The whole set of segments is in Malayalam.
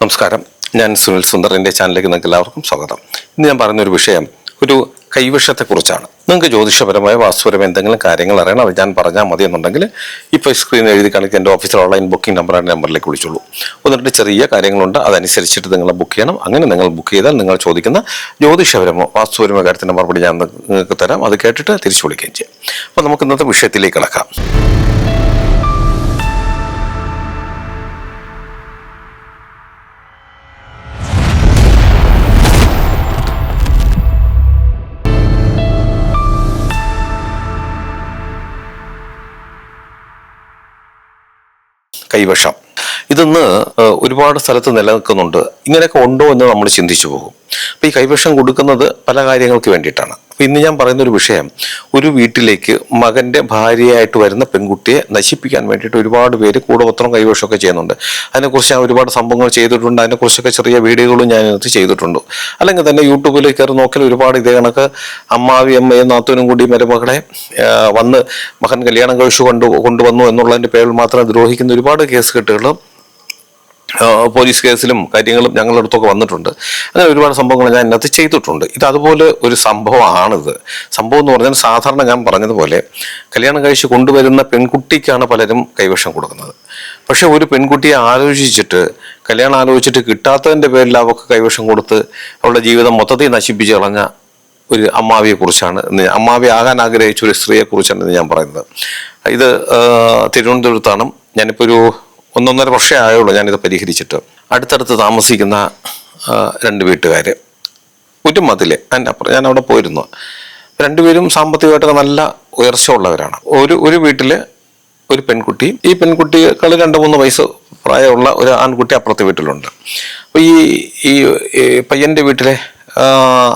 നമസ്കാരം, ഞാൻ സുനിൽ സുന്ദർ. എൻ്റെ ചാനലിലേക്ക് നിങ്ങൾക്ക് എല്ലാവർക്കും സ്വാഗതം. ഇന്ന് ഞാൻ പറയുന്നൊരു വിഷയം ഒരു കൈവശത്തെക്കുറിച്ചാണ്. നിങ്ങൾക്ക് ജ്യോതിഷപരമായ വാസ്തുപരമായ എന്തെങ്കിലും കാര്യങ്ങൾ അറിയണം, അത് ഞാൻ പറഞ്ഞാൽ മതി എന്നുണ്ടെങ്കിൽ ഇപ്പോൾ സ്ക്രീനിൽ എഴുതി കാണിക്കുക എൻ്റെ ഓഫീസിൽ ഓൺലൈൻ ബുക്കിംഗ് നമ്പറിലേക്ക് വിളിച്ചോളൂ. എന്നിട്ട് ചെറിയ കാര്യങ്ങളുണ്ട്, അതനുസരിച്ചിട്ട് നിങ്ങൾ ബുക്ക് ചെയ്യണം. അങ്ങനെ നിങ്ങൾ ബുക്ക് ചെയ്താൽ നിങ്ങൾ ചോദിക്കുന്ന ജ്യോതിഷപരമോ വാസ്തുപരമോ കാര്യത്തിൻ്റെ മറുപടി ഞാൻ നിങ്ങൾക്ക് തരാം. അത് കേട്ടിട്ട് തിരിച്ചു വിളിക്കുകയും ചെയ്യാം. അപ്പോൾ നമുക്ക് ഇന്നത്തെ വിഷയത്തിലേക്ക് കിടക്കാം. കൈവശം ഇതൊന്ന് ഒരുപാട് സ്ഥലത്ത് നിലനിൽക്കുന്നുണ്ട്. ഇങ്ങനെയൊക്കെ ഉണ്ടോ എന്ന് നമ്മൾ ചിന്തിച്ചു പോകും. അപ്പോൾ ഈ കൈവശം കൊടുക്കുന്നത് പല കാര്യങ്ങൾക്ക് വേണ്ടിയിട്ടാണ്. അപ്പോൾ ഇന്ന് ഞാൻ പറയുന്നൊരു വിഷയം, ഒരു വീട്ടിലേക്ക് മകൻ്റെ ഭാര്യയായിട്ട് വരുന്ന പെൺകുട്ടിയെ നശിപ്പിക്കാൻ വേണ്ടിയിട്ട് ഒരുപാട് പേര് കൂടപത്രം കൈവശമൊക്കെ ചെയ്യുന്നുണ്ട്. അതിനെക്കുറിച്ച് ഞാൻ ഒരുപാട് സംഭവങ്ങൾ ചെയ്തിട്ടുണ്ട്. അതിനെക്കുറിച്ചൊക്കെ ചെറിയ വീഡിയോകളും ഞാൻ ഇതിനകത്ത് ചെയ്തിട്ടുണ്ട്. അല്ലെങ്കിൽ തന്നെ യൂട്യൂബിൽ കയറി നോക്കിയാൽ ഒരുപാട് ഇതേ കണക്ക് അമ്മാവി അമ്മയും നാത്തൂനും കൂടി മരുമകളെ വന്ന് മകൻ കല്യാണം കഴിച്ചു കൊണ്ടുവന്നു എന്നുള്ളതിൻ്റെ പേരിൽ മാത്രം ദ്രോഹിക്കുന്ന ഒരുപാട് കേസ് കെട്ടുകളും പോലീസ് കേസിലും കാര്യങ്ങളും ഞങ്ങളുടെ അടുത്തൊക്കെ വന്നിട്ടുണ്ട്. അങ്ങനെ ഒരുപാട് സംഭവങ്ങൾ ഞാൻ ഇതിനകത്ത് ചെയ്തിട്ടുണ്ട്. ഇത് അതുപോലെ ഒരു സംഭവമാണിത്. സംഭവം എന്ന് പറഞ്ഞാൽ സാധാരണ ഞാൻ പറഞ്ഞതുപോലെ കല്യാണം കഴിച്ച് കൊണ്ടുവരുന്ന പെൺകുട്ടിക്കാണ് പലരും കൈവശം കൊടുക്കുന്നത്. പക്ഷെ ഒരു പെൺകുട്ടിയെ ആലോചിച്ചിട്ട് കല്യാണം ആലോചിച്ചിട്ട് കിട്ടാത്തതിൻ്റെ പേരിൽ അവർക്ക് കൈവശം കൊടുത്ത് അവളുടെ ജീവിതം മൊത്തത്തിൽ നശിപ്പിച്ച് കളഞ്ഞ ഒരു അമ്മാവിയെക്കുറിച്ചാണ്, അമ്മാവി ആകാൻ ആഗ്രഹിച്ച ഒരു സ്ത്രീയെക്കുറിച്ചാണ് ഇന്ന് ഞാൻ പറയുന്നത്. ഇത് തിരുവനന്തപുരത്താണ്. ഞാനിപ്പോൾ ഒരു 1.5 വർഷമേ ആയുള്ളൂ ഞാനിത് പരിഹരിച്ചിട്ട്. അടുത്തടുത്ത് താമസിക്കുന്ന 2 വീട്ടുകാർ, ഒരു മതിൽ അതിൻ്റെ അപ്പുറം. ഞാൻ അവിടെ പോയിരുന്നു. രണ്ടുപേരും സാമ്പത്തികമായിട്ടൊക്കെ നല്ല ഉയർച്ച ഉള്ളവരാണ്. ഒരു വീട്ടിൽ ഒരു പെൺകുട്ടി, ഈ പെൺകുട്ടികൾ 2-3 വയസ്സ് പ്രായമുള്ള ഒരു ആൺകുട്ടി അപ്പുറത്തെ വീട്ടിലുണ്ട്. അപ്പോൾ ഈ പയ്യൻ്റെ വീട്ടിലെ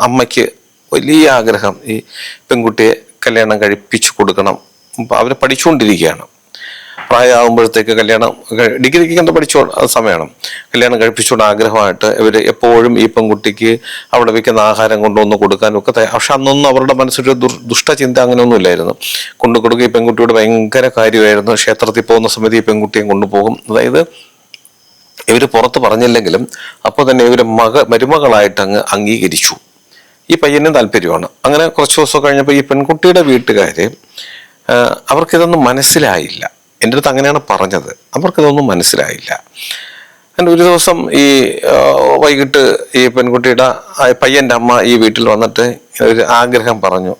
അമ്മയ്ക്ക് വലിയ ആഗ്രഹം ഈ പെൺകുട്ടിയെ കല്യാണം കഴിപ്പിച്ചു കൊടുക്കണം. അവർ പഠിച്ചുകൊണ്ടിരിക്കുകയാണ്. പ്രായമാകുമ്പോഴത്തേക്ക് കല്യാണം, ഡിഗ്രിക്ക് എന്താ പഠിച്ചോ സമയമാണ്, കല്യാണം കഴിപ്പിച്ചുകൊണ്ട് ആഗ്രഹമായിട്ട് ഇവർ എപ്പോഴും ഈ പെൺകുട്ടിക്ക് അവിടെ വയ്ക്കുന്ന ആഹാരം കൊണ്ടുവന്ന് കൊടുക്കാനും ഒക്കെ. പക്ഷെ അന്നൊന്നും അവരുടെ മനസ്സിലൊരു ദുഷ്ടചിന്ത അങ്ങനെയൊന്നും ഇല്ലായിരുന്നു. കൊടുക്കുക. ഈ പെൺകുട്ടിയോട് ഭയങ്കര കാര്യമായിരുന്നു. ക്ഷേത്രത്തിൽ പോകുന്ന സമയത്ത് ഈ പെൺകുട്ടിയെ കൊണ്ടുപോകും. അതായത് ഇവർ പുറത്ത് പറഞ്ഞില്ലെങ്കിലും അപ്പോൾ തന്നെ ഇവർ മരുമകളായിട്ട് അങ്ങ് അംഗീകരിച്ചു. ഈ പയ്യനും താല്പര്യമാണ്. അങ്ങനെ കുറച്ച് ദിവസം കഴിഞ്ഞപ്പോൾ ഈ പെൺകുട്ടിയുടെ വീട്ടുകാർ അവർക്കിതൊന്നും മനസ്സിലായില്ല. എൻ്റെ അടുത്ത് അങ്ങനെയാണ് പറഞ്ഞത്. അവർക്കിതൊന്നും മനസ്സിലായില്ല. അങ്ങനെ ഒരു ദിവസം ഈ വൈകിട്ട് ഈ പെൺകുട്ടിയുടെ പയ്യൻ്റെ അമ്മ ഈ വീട്ടിൽ വന്നിട്ട് ഒരു ആഗ്രഹം പറഞ്ഞു,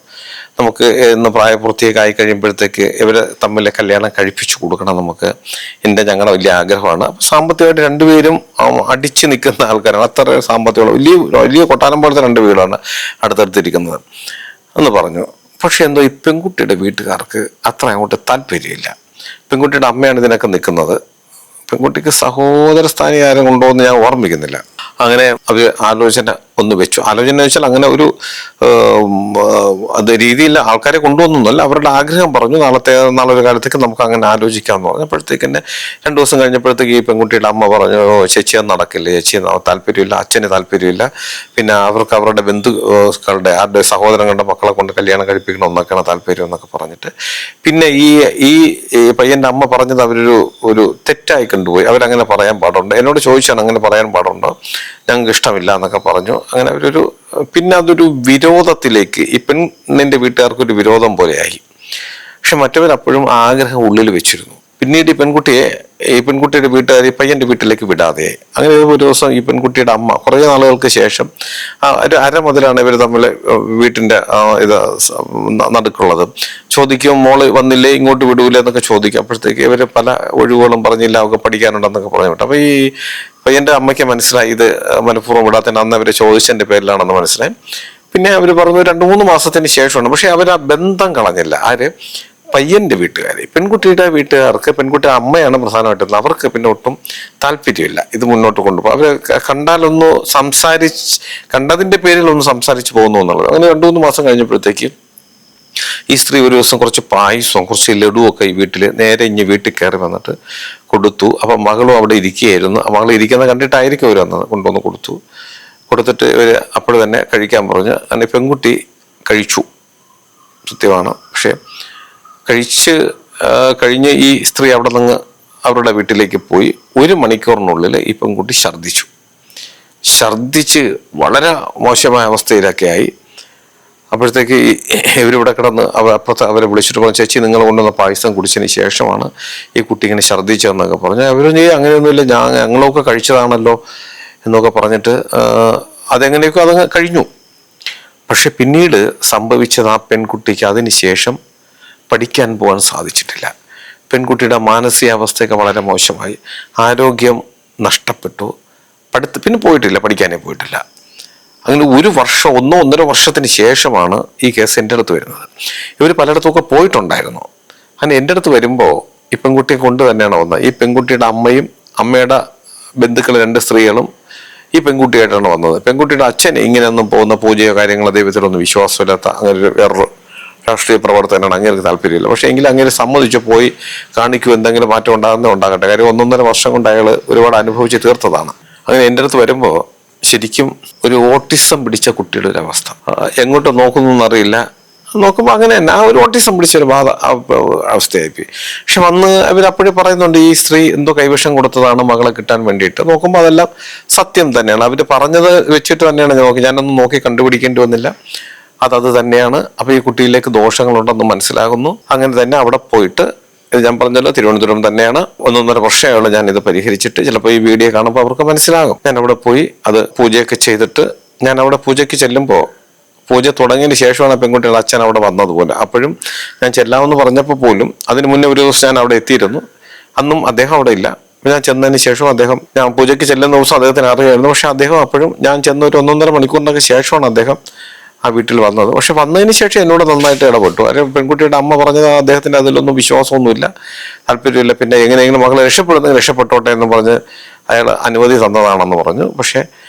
നമുക്ക് ഇന്ന് പ്രായപൂർത്തിയൊക്കെ ആയി കഴിയുമ്പോഴത്തേക്ക് ഇവർ തമ്മിൽ കല്യാണം കഴിപ്പിച്ചു കൊടുക്കണം, ഞങ്ങളുടെ വലിയ ആഗ്രഹമാണ്. അപ്പോൾ സാമ്പത്തികമായിട്ട് രണ്ടുപേരും അടിച്ചു നിൽക്കുന്ന ആൾക്കാരാണ്. അത്ര സാമ്പത്തികമുള്ള വലിയ കൊട്ടാരം പോലത്തെ 2 വീടാണ് അടുത്തടുത്തിരിക്കുന്നത് എന്ന് പറഞ്ഞു. പക്ഷെ എന്തോ ഈ പെൺകുട്ടിയുടെ വീട്ടുകാർക്ക് അത്ര അങ്ങോട്ട് താല്പര്യമില്ല. പെൺകുട്ടിയുടെ അമ്മയാണ് ഇതിനൊക്കെ നിൽക്കുന്നത്. പെൺകുട്ടിക്ക് സഹോദര സ്ഥാനി ആരും കൊണ്ടോ എന്ന് ഞാൻ ഓർമ്മിക്കുന്നില്ല. അങ്ങനെ അവർ ആലോചന ഒന്ന് വെച്ചു. ആലോചന വെച്ചാൽ അങ്ങനെ ഒരു അത് രീതിയിൽ ആൾക്കാരെ കൊണ്ടുവന്നൊന്നുമല്ല, അവരുടെ ആഗ്രഹം പറഞ്ഞു, നാളെ ഒരു കാലത്തേക്ക് നമുക്ക് അങ്ങനെ ആലോചിക്കാമെന്ന് പറഞ്ഞപ്പോഴത്തേക്ക് തന്നെ 2 ദിവസം കഴിഞ്ഞപ്പോഴത്തേക്ക് ഈ പെൺകുട്ടിയുടെ അമ്മ പറഞ്ഞു, ചേച്ചി അത് നടക്കില്ല, ചേച്ചി താല്പര്യമില്ല, അച്ഛന് താല്പര്യമില്ല, പിന്നെ അവർക്ക് അവരുടെ ബന്ധുക്കളുടെ അവരുടെ സഹോദരങ്ങളുടെ മക്കളെ കൊണ്ട് കല്യാണം കഴിപ്പിക്കണം എന്നൊക്കെയാണ് താല്പര്യം എന്നൊക്കെ പറഞ്ഞിട്ട് പിന്നെ ഈ പയ്യൻ്റെ അമ്മ പറഞ്ഞത് അവരൊരു തെറ്റായി കണ്ടുപോയി. അവരങ്ങനെ പറയാൻ പാടുണ്ടോ, എന്നോട് ചോദിച്ചാണ് അങ്ങനെ പറയാൻ പാടുണ്ടോ, ഞങ്ങൾക്ക് ഇഷ്ടമില്ല എന്നൊക്കെ പറഞ്ഞു. അങ്ങനെ പിന്നെ അതൊരു വിരോധത്തിലേക്ക്, ഈ പെണ്ണിൻ്റെ വീട്ടുകാർക്കൊരു വിരോധം പോലെയായി. പക്ഷെ മറ്റവരപ്പോഴും ആഗ്രഹം ഉള്ളിൽ വെച്ചിരുന്നു. പിന്നീട് ഈ പെൺകുട്ടിയുടെ വീട്ടുകാർ പയ്യൻ്റെ വീട്ടിലേക്ക് വിടാതെയായി. അങ്ങനെ ഒരു ദിവസം ഈ പെൺകുട്ടിയുടെ അമ്മ കുറേ നാളുകൾക്ക് ശേഷം ഒരു അരമുതലാണ് ഇവർ തമ്മിൽ വീട്ടിൻ്റെ ഇത് നടുക്കുള്ളത്. ചോദിക്കും, മോള് വന്നില്ലേ, ഇങ്ങോട്ട് വിടൂല എന്നൊക്കെ ചോദിക്കും. അപ്പോഴത്തേക്ക് ഇവർ പല ഒഴിവുകളും പറഞ്ഞില്ല, അവർക്ക് പഠിക്കാനുണ്ടെന്നൊക്കെ പറഞ്ഞു വിട്ടു. അപ്പോൾ ഈ പയ്യൻ്റെ അമ്മയ്ക്ക് മനസ്സിലായി ഇത് മനഃപൂർവ്വം വിടാത്തതിന് അന്ന് അവർ ചോദിച്ചതിൻ്റെ പേരിലാണെന്ന് മനസ്സിലായി. പിന്നെ അവർ പറഞ്ഞു 2-3 മാസത്തിന് ശേഷമാണ്. പക്ഷെ അവർ ആ ബന്ധം കളഞ്ഞില്ല. പയ്യൻ്റെ വീട്ടുകാർ, പെൺകുട്ടിയുടെ വീട്ടുകാർക്ക് പെൺകുട്ടിയുടെ അമ്മയാണ് പ്രധാനമായിട്ടുള്ളത്. അവർക്ക് പിന്നെ ഒട്ടും താല്പര്യമില്ല ഇത് മുന്നോട്ട് കൊണ്ടുപോകും. അവർ കണ്ടതിൻ്റെ പേരിൽ ഒന്ന് സംസാരിച്ച് പോകുന്നു എന്നുള്ളത്. അങ്ങനെ 2-3 മാസം കഴിഞ്ഞപ്പോഴത്തേക്ക് ഈ സ്ത്രീ ഒരു ദിവസം കുറച്ച് പായസവും കുറച്ച് ലഡുവൊക്കെ ഈ വീട്ടിൽ നേരെ വീട്ടിൽ കയറി വന്നിട്ട് കൊടുത്തു. അപ്പം മകളും അവിടെ ഇരിക്കുകയായിരുന്നു. മകൾ ഇരിക്കുന്നത് കണ്ടിട്ടായിരിക്കും അവർ വന്നത്. കൊണ്ടുവന്ന് കൊടുത്തിട്ട് ഇവർ അപ്പോൾ തന്നെ കഴിക്കാൻ പറഞ്ഞു. അങ്ങനെ പെൺകുട്ടി കഴിച്ചു, സത്യമാണ്. പക്ഷെ കഴിഞ്ഞ് ഈ സ്ത്രീ അവിടെ നിന്ന് അവരുടെ വീട്ടിലേക്ക് പോയി 1 മണിക്കൂറിനുള്ളിൽ ഈ പെൺകുട്ടി ഛർദ്ദിച്ചു. ഛർദ്ദിച്ച് വളരെ മോശമായ അവസ്ഥയിലൊക്കെ ആയി. അപ്പോഴത്തേക്ക് ഇവരിവിടെ കിടന്ന് അപ്പുറത്ത് അവരെ വിളിച്ചിട്ട് പറഞ്ഞു, ചേച്ചി നിങ്ങൾ കൊണ്ടുവന്ന പായസം കുടിച്ചതിന് ശേഷമാണ് ഈ കുട്ടി ഇങ്ങനെ ഛർദ്ദിച്ചതെന്നൊക്കെ പറഞ്ഞു. അവർ അങ്ങനെയൊന്നുമില്ല, ഞങ്ങളൊക്കെ കഴിച്ചതാണല്ലോ എന്നൊക്കെ പറഞ്ഞിട്ട് അതെങ്ങനെയൊക്കെ അതങ്ങ് കഴിഞ്ഞു. പക്ഷെ പിന്നീട് സംഭവിച്ചത് ആ പെൺകുട്ടിക്ക് അതിന് ശേഷം പഠിക്കാൻ പോകാൻ സാധിച്ചിട്ടില്ല. പെൺകുട്ടിയുടെ മാനസികാവസ്ഥയൊക്കെ വളരെ മോശമായി, ആരോഗ്യം നഷ്ടപ്പെട്ടു, പിന്നെ പോയിട്ടില്ല, പഠിക്കാനേ പോയിട്ടില്ല. അങ്ങനെ 1 വർഷം 1.5 വർഷത്തിന് ശേഷമാണ് ഈ കേസ് എൻ്റെ അടുത്ത് വരുന്നത്. ഇവർ പലയിടത്തുമൊക്കെ പോയിട്ടുണ്ടായിരുന്നു. അങ്ങനെ എൻ്റെ അടുത്ത് വരുമ്പോൾ ഈ പെൺകുട്ടിയെ കൊണ്ട് തന്നെയാണ് വന്നത്. ഈ പെൺകുട്ടിയുടെ അമ്മയും അമ്മയുടെ ബന്ധുക്കൾ 2 സ്ത്രീകളും ഈ പെൺകുട്ടിയായിട്ടാണ് വന്നത്. പെൺകുട്ടിയുടെ അച്ഛൻ ഇങ്ങനെയൊന്നും പോകുന്ന പൂജയോ കാര്യങ്ങളോ ദൈവത്തിലൊന്നും വിശ്വാസമില്ലാത്ത അങ്ങനെ വേറൊരു രാഷ്ട്രീയ പ്രവർത്തനമാണ്, അങ്ങനെ താല്പര്യമില്ല. പക്ഷേ എങ്കിലും അങ്ങനെ സമ്മതിച്ചു പോയി കാണിക്കൂ, എന്തെങ്കിലും മാറ്റം ഉണ്ടാകട്ടെ. കാര്യം 1.5 വർഷം കൊണ്ട് അയാൾ ഒരുപാട് അനുഭവിച്ച് തീർത്തതാണ്. അങ്ങനെ എൻ്റെ അടുത്ത് വരുമ്പോൾ ശരിക്കും ഒരു ഓട്ടിസം പിടിച്ച കുട്ടിയുടെ ഒരു അവസ്ഥ, എങ്ങോട്ട് നോക്കുന്നു എന്നറിയില്ല. നോക്കുമ്പോൾ അങ്ങനെ തന്നെ ആ ഒരു ഓട്ടിസം പിടിച്ച ഒരു അവസ്ഥയായിപ്പോയി. പക്ഷെ വന്ന് അവരപ്പോഴേ പറയുന്നുണ്ട് ഈ സ്ത്രീ എന്തോ കൈവശം കൊടുത്തതാണ് മകളെ കിട്ടാൻ വേണ്ടിയിട്ട്. നോക്കുമ്പോൾ അതെല്ലാം സത്യം തന്നെയാണ്. അവർ പറഞ്ഞത് വെച്ചിട്ട് തന്നെയാണ് ഞാനൊന്നും നോക്കി കണ്ടുപിടിക്കേണ്ടി വന്നില്ല, അത് തന്നെയാണ്. അപ്പോൾ ഈ കുട്ടിയിലേക്ക് ദോഷങ്ങളുണ്ടെന്ന് മനസ്സിലാകുന്നു. അങ്ങനെ തന്നെ അവിടെ പോയിട്ട്, ഞാൻ പറഞ്ഞല്ലോ തിരുവനന്തപുരം തന്നെയാണ്, 1.5 വർഷമായുള്ള ഞാൻ ഇത് പരിഹരിച്ചിട്ട്. ചിലപ്പോൾ ഈ വീഡിയോ കാണുമ്പോൾ അവർക്ക് മനസ്സിലാകും. ഞാൻ അവിടെ പോയി അത് പൂജയൊക്കെ ചെയ്തിട്ട്, ഞാൻ അവിടെ പൂജയ്ക്ക് ചെല്ലുമ്പോൾ പൂജ തുടങ്ങിയതിന് ശേഷമാണ് പെൺകുട്ടിയുടെ അച്ഛൻ അവിടെ വന്നതുപോലെ. അപ്പോഴും ഞാൻ ചെല്ലാമെന്ന് പറഞ്ഞപ്പോൾ പോലും അതിന് മുന്നേ ഒരു ദിവസം ഞാൻ അവിടെ എത്തിയിരുന്നു. അന്നും അദ്ദേഹം അവിടെ ഇല്ല. ഞാൻ ചെന്നതിന് ശേഷം ഞാൻ പൂജയ്ക്ക് ചെല്ലുന്ന ദിവസം അദ്ദേഹത്തിന് അറിയായിരുന്നു. പക്ഷെ അദ്ദേഹം അപ്പോഴും ഞാൻ ചെന്ന ഒരു 1.5 മണിക്കൂറിനൊക്കെ ശേഷമാണ് അദ്ദേഹം ആ വീട്ടിൽ വന്നത്. പക്ഷെ വന്നതിന് ശേഷം എന്നോട് നന്നായിട്ട് ഇടപെട്ടു. അല്ലെങ്കിൽ പെൺകുട്ടിയുടെ അമ്മ പറഞ്ഞത് അദ്ദേഹത്തിന് അതിലൊന്നും വിശ്വാസമൊന്നുമില്ല, താല്പര്യമില്ല. പിന്നെ എങ്ങനെയെങ്കിലും മകളെ രക്ഷപ്പെട്ടോട്ടെ എന്ന് പറഞ്ഞ് അയാൾ അനുമതി തന്നതാണെന്ന് പറഞ്ഞു. പക്ഷെ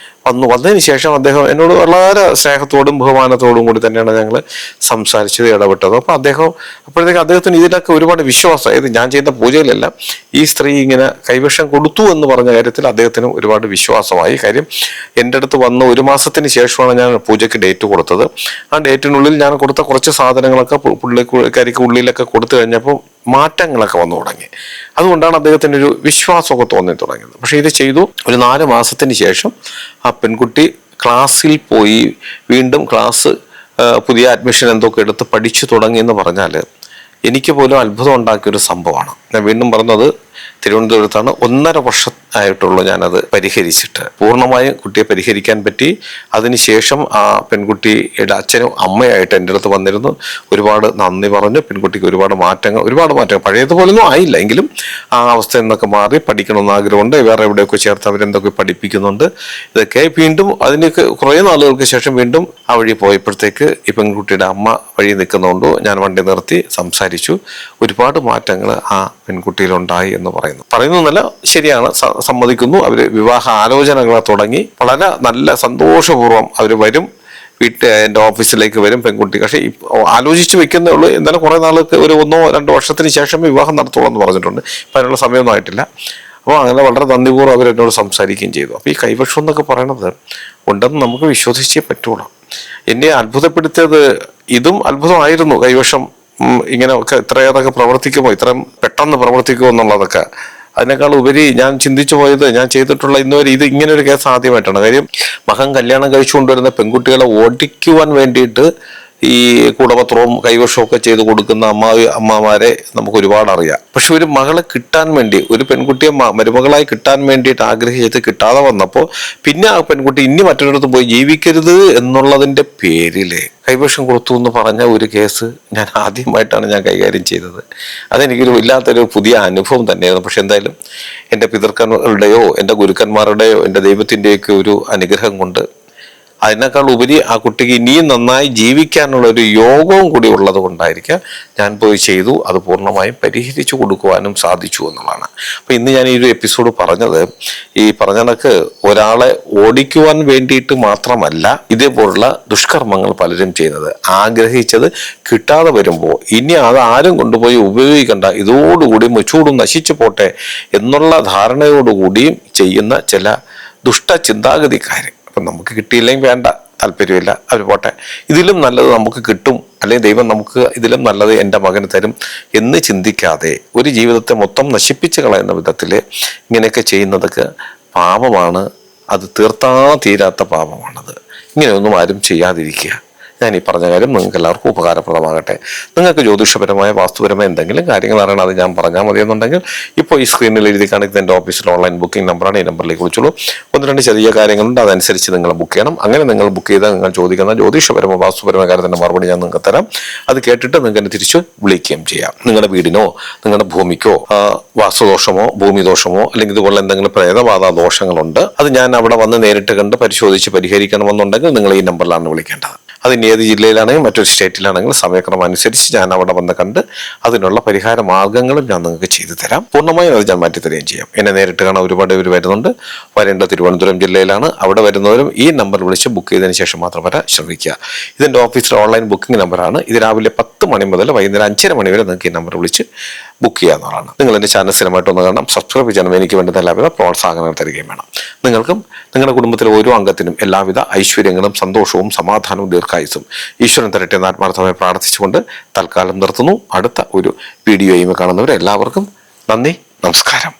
വന്നതിന് ശേഷം അദ്ദേഹം എന്നോട് വളരെ സ്നേഹത്തോടും ബഹുമാനത്തോടും കൂടി തന്നെയാണ് ഞങ്ങൾ സംസാരിച്ചത്, ഇടപെട്ടത്. അപ്പോൾ അപ്പോഴത്തേക്ക് അദ്ദേഹത്തിന് ഇതിലൊക്കെ ഒരുപാട് വിശ്വാസം. അതായത് ഞാൻ ചെയ്ത പൂജയിലെല്ലാം ഈ സ്ത്രീ ഇങ്ങനെ കൈവശം കൊടുത്തു എന്ന് പറഞ്ഞ കാര്യത്തിൽ അദ്ദേഹത്തിന് ഒരുപാട് വിശ്വാസമായി. കാര്യം എൻ്റെ അടുത്ത് വന്ന് 1 മാസത്തിന് ശേഷമാണ് ഞാൻ പൂജയ്ക്ക് ഡേറ്റ് കൊടുത്തത്. ആ ഡേറ്റിനുള്ളിൽ ഞാൻ കൊടുത്ത കുറച്ച് സാധനങ്ങളൊക്കെ പുള്ളിക്കാരിക്ക് ഉള്ളിലൊക്കെ കൊടുത്തു കഴിഞ്ഞപ്പോൾ മാറ്റങ്ങളൊക്കെ വന്നു തുടങ്ങി. അതുകൊണ്ടാണ് അദ്ദേഹത്തിന് ഒരു വിശ്വാസമൊക്കെ തോന്നി തുടങ്ങിയത്. പക്ഷെ ഇത് ചെയ്തു ഒരു 4 മാസത്തിന് ശേഷം ആ പെൺകുട്ടി ക്ലാസ്സിൽ പോയി, വീണ്ടും പുതിയ അഡ്മിഷൻ എന്തൊക്കെ എടുത്ത് പഠിച്ചു തുടങ്ങി എന്ന് പറഞ്ഞാൽ എനിക്ക് പോലും അത്ഭുതം ഉണ്ടാക്കിയൊരു സംഭവമാണ്. ഞാൻ വീണ്ടും പറഞ്ഞത് തിരുവനന്തപുരത്താണ്. 1.5 വർഷമായിട്ടുള്ളൂ ഞാനത് പരിഹരിച്ചിട്ട്. പൂർണ്ണമായും കുട്ടിയെ പരിഹരിക്കാൻ പറ്റി. അതിനുശേഷം ആ പെൺകുട്ടിയുടെ അച്ഛനും അമ്മയായിട്ട് എൻ്റെ അടുത്ത് വന്നിരുന്നു, ഒരുപാട് നന്ദി പറഞ്ഞു. പെൺകുട്ടിക്ക് ഒരുപാട് മാറ്റങ്ങൾ പഴയതുപോലൊന്നും ആയില്ല, എങ്കിലും ആ അവസ്ഥയിൽ നിന്നൊക്കെ മാറി പഠിക്കണമെന്ന് ആഗ്രഹമുണ്ട്. വേറെ എവിടെയൊക്കെ ചേർത്ത് അവരെന്തൊക്കെ പഠിപ്പിക്കുന്നുണ്ട്. ഇതൊക്കെ വീണ്ടും അതിനൊക്കെ കുറേ നാളുകൾക്ക് ശേഷം വീണ്ടും ആ വഴി പോയപ്പോഴത്തേക്ക് ഈ പെൺകുട്ടിയുടെ അമ്മ വഴി നിൽക്കുന്നതുകൊണ്ട് ഞാൻ വണ്ടി നിർത്തി സംസാരിച്ചു. ഒരുപാട് മാറ്റങ്ങൾ ആ പെൺകുട്ടിയിലുണ്ടായി എന്ന് പറയുന്നതല്ല, ശരിയാണ്, സമ്മതിക്കുന്നു. അവർ വിവാഹ ആലോചനകളെ തുടങ്ങി. വളരെ നല്ല സന്തോഷപൂർവ്വം അവർ വരും, എൻ്റെ ഓഫീസിലേക്ക് വരും പെൺകുട്ടി. പക്ഷേ ആലോചിച്ച് വെക്കുന്നേ ഉള്ളൂ. എന്നാലും കുറേ നാൾക്ക് ഒരു 1-2 വർഷത്തിന് ശേഷം വിവാഹം നടത്തുള്ളൂ എന്ന് പറഞ്ഞിട്ടുണ്ട്. ഇപ്പം അതിനുള്ള സമയമൊന്നും ആയിട്ടില്ല. അപ്പോൾ അങ്ങനെ വളരെ നന്ദിപൂർവ്വം അവരെന്നോട് സംസാരിക്കുകയും ചെയ്തു. അപ്പോൾ ഈ കൈവശം എന്നൊക്കെ പറയണത് ഉണ്ടെന്ന് നമുക്ക് വിശ്വസിച്ചേ പറ്റുള്ളൂ. എന്നെ അത്ഭുതപ്പെടുത്തിയത് ഇതും അത്ഭുതമായിരുന്നു. കൈവശം ഇങ്ങനെയൊക്കെ ഇത്രയേറൊക്കെ പ്രവർത്തിക്കുമോ, ഇത്രയും പെട്ടെന്ന് പ്രവർത്തിക്കുമോ എന്നുള്ളതൊക്കെ. അതിനേക്കാൾ ഉപരി ഞാൻ ചിന്തിച്ചു പോയത്, ഞാൻ ചെയ്തിട്ടുള്ള ഇന്നുവരെ ഇത് ഇങ്ങനെ ഒരു കേസ് ആദ്യമായിട്ടാണ്. കാര്യം മകൻ കല്യാണം കഴിച്ചു കൊണ്ടുവരുന്ന പെൺകുട്ടികളെ ഓടിക്കുവാൻ വേണ്ടിയിട്ട് ഈ കുടപത്രവും കൈവശവും ഒക്കെ ചെയ്ത് കൊടുക്കുന്ന അമ്മമാരെ നമുക്ക് ഒരുപാട് അറിയാം. പക്ഷെ ഒരു മകളെ കിട്ടാൻ വേണ്ടി, ഒരു പെൺകുട്ടിയെ മരുമകളായി കിട്ടാൻ വേണ്ടിയിട്ട് ആഗ്രഹിച്ച് കിട്ടാതെ വന്നപ്പോൾ പിന്നെ ആ പെൺകുട്ടി ഇനി മറ്റൊരിടത്ത് പോയി ജീവിക്കരുത് എന്നുള്ളതിൻ്റെ പേരില് കൈവശം കൊടുത്തു എന്ന് പറഞ്ഞ ഒരു കേസ് ഞാൻ ആദ്യമായിട്ടാണ് ഞാൻ കൈകാര്യം ചെയ്തത്. അതെനിക്കൊരു ഇല്ലാത്തൊരു പുതിയ അനുഭവം തന്നെയായിരുന്നു. പക്ഷെ എന്തായാലും എൻ്റെ പിതൃക്കന്മാരുടെയോ എൻ്റെ ഗുരുക്കന്മാരുടെയോ എൻ്റെ ദൈവത്തിൻ്റെയൊക്കെ ഒരു അനുഗ്രഹം കൊണ്ട് അതിനേക്കാൾ ഉപരി ആ കുട്ടിക്ക് ഇനിയും നന്നായി ജീവിക്കാനുള്ള ഒരു യോഗവും കൂടി ഉള്ളത് കൊണ്ടായിരിക്കാം ഞാൻ പോയി ചെയ്തു. അത് പൂർണ്ണമായും പരിഹരിച്ചു കൊടുക്കുവാനും സാധിച്ചു എന്നുള്ളതാണ്. അപ്പം ഇന്ന് ഞാൻ ഈ ഒരു എപ്പിസോഡ് പറഞ്ഞത്, ഈ പറഞ്ഞതൊക്കെ ഒരാളെ ഓടിക്കുവാൻ വേണ്ടിയിട്ട് മാത്രമല്ല ഇതേപോലുള്ള ദുഷ്കർമ്മങ്ങൾ പലരും ചെയ്യുന്നത്. ആഗ്രഹിച്ചത് കിട്ടാതെ വരുമ്പോൾ ഇനി അത് ആരും കൊണ്ടുപോയി ഉപയോഗിക്കണ്ട, ഇതോടുകൂടി മുച്ചൂടും നശിച്ചു പോട്ടെ എന്നുള്ള ധാരണയോടുകൂടിയും ചെയ്യുന്ന ചില ദുഷ്ടചിന്താഗതിക്കാർ. അപ്പം നമുക്ക് കിട്ടിയില്ലെങ്കിൽ വേണ്ട, താല്പര്യമില്ല, അവർ പോട്ടെ, ഇതിലും നല്ലത് നമുക്ക് കിട്ടും, അല്ലെങ്കിൽ ദൈവം നമുക്ക് ഇതിലും നല്ലത് എൻ്റെ മകന് തരും എന്ന് ചിന്തിക്കാതെ ഒരു ജീവിതത്തെ മൊത്തം നശിപ്പിച്ച് കളയുന്ന വിധത്തിൽ ഇങ്ങനെയൊക്കെ ചെയ്യുന്നതൊക്കെ പാപമാണ്. അത് തീർത്താ തീരാത്ത പാപമാണത്. ഇങ്ങനെയൊന്നും ആരും ചെയ്യാതിരിക്കുക. ഞാൻ ഈ പറഞ്ഞ കാര്യം നിങ്ങൾക്ക് എല്ലാവർക്കും ഉപകാരപ്രദമാകട്ടെ. നിങ്ങൾക്ക് ജ്യോതിഷപരമായ വാസ്തുപരമായ എന്തെങ്കിലും കാര്യങ്ങൾ അറിയണം, അത് ഞാൻ പറഞ്ഞാൽ മതി എന്നുണ്ടെങ്കിൽ ഇപ്പോൾ ഈ സ്ക്രീനിൽ എഴുതി കാണിക്കുന്ന എൻ്റെ ഓഫീസിൽ ഓൺലൈൻ ബുക്കിംഗ് നമ്പറാണ്. ഈ നമ്പറിലേക്ക് വിളിച്ചോളൂ. 1-2 ചെറിയ കാര്യങ്ങളുണ്ട്, അതനുസരിച്ച് നിങ്ങൾ ബുക്ക് ചെയ്യണം. അങ്ങനെ നിങ്ങൾ ബുക്ക് ചെയ്താൽ നിങ്ങൾ ചോദിക്കുന്ന ജ്യോതിഷപരമോ വാസ്തുപരമായ കാര്യത്തിൻ്റെ മറുപടി ഞാൻ നിങ്ങൾക്ക് തരാം. അത് കേട്ടിട്ട് നിങ്ങൾക്ക് എന്നെ തിരിച്ച് വിളിക്കുകയും ചെയ്യാം. നിങ്ങളുടെ വീടിനോ നിങ്ങളുടെ ഭൂമിക്കോ വാസ്തുദോഷമോ ഭൂമിദോഷമോ അല്ലെങ്കിൽ ഇതുപോലെ എന്തെങ്കിലും പ്രേതബാധ ദോഷങ്ങളുണ്ട്, അത് ഞാൻ അവിടെ വന്ന് നേരിട്ട് കണ്ട് പരിശോധിച്ച് പരിഹരിക്കണമെന്നുണ്ടെങ്കിൽ നിങ്ങൾ ഈ നമ്പറിലാണ് വിളിക്കേണ്ടത്. അതിന് ഏത് ജില്ലയിലാണെങ്കിലും മറ്റൊരു സ്റ്റേറ്റിലാണെങ്കിലും സമയക്രമം അനുസരിച്ച് ഞാൻ അവിടെ വന്ന് കണ്ട് അതിനുള്ള പരിഹാര മാർഗങ്ങളും ഞാൻ നിങ്ങൾക്ക് ചെയ്തു തരാം. പൂർണ്ണമായും അത് ഞാൻ മാറ്റിത്തരികയും ചെയ്യാം. എന്നെ നേരിട്ട് കാണാൻ ഒരുപാട് പേര് വരുന്നുണ്ട്. വരേണ്ട തിരുവനന്തപുരം ജില്ലയിലാണ്. അവിടെ വരുന്നവരും ഈ നമ്പർ വിളിച്ച് ബുക്ക് ചെയ്തതിന് ശേഷം മാത്രം വരാൻ ശ്രമിക്കുക. ഇതെൻ്റെ ഓഫീസിലെ ഓൺലൈൻ ബുക്കിംഗ് നമ്പറാണ്. ഇത് രാവിലെ 10 മണി മുതൽ വൈകുന്നേരം 5:30 മണി വരെ നിങ്ങൾക്ക് ഈ നമ്പർ വിളിച്ച് ബുക്ക് ചെയ്യാവുന്നതാണ്. നിങ്ങൾ എൻ്റെ ചാനൽ സ്ഥിരമായിട്ടൊന്ന് കാണണം, സബ്സ്ക്രൈബ് ചെയ്യണം. എനിക്ക് വേണ്ടുന്ന എല്ലാവിധ പ്രോത്സാഹനങ്ങൾ തരികയും വേണം. നിങ്ങൾക്കും നിങ്ങളുടെ കുടുംബത്തിലെ ഓരോ അംഗത്തിനും എല്ലാവിധ ഐശ്വര്യങ്ങളും സന്തോഷവും സമാധാനവും ദീർഘായുസ്സും ഈശ്വരൻ തരട്ടെ എന്ന് ആത്മാർത്ഥമായി പ്രാർത്ഥിച്ചുകൊണ്ട് തൽക്കാലം നിർത്തുന്നു. അടുത്ത ഒരു വീഡിയോയും കാണുന്നവരെ എല്ലാവർക്കും നന്ദി, നമസ്കാരം.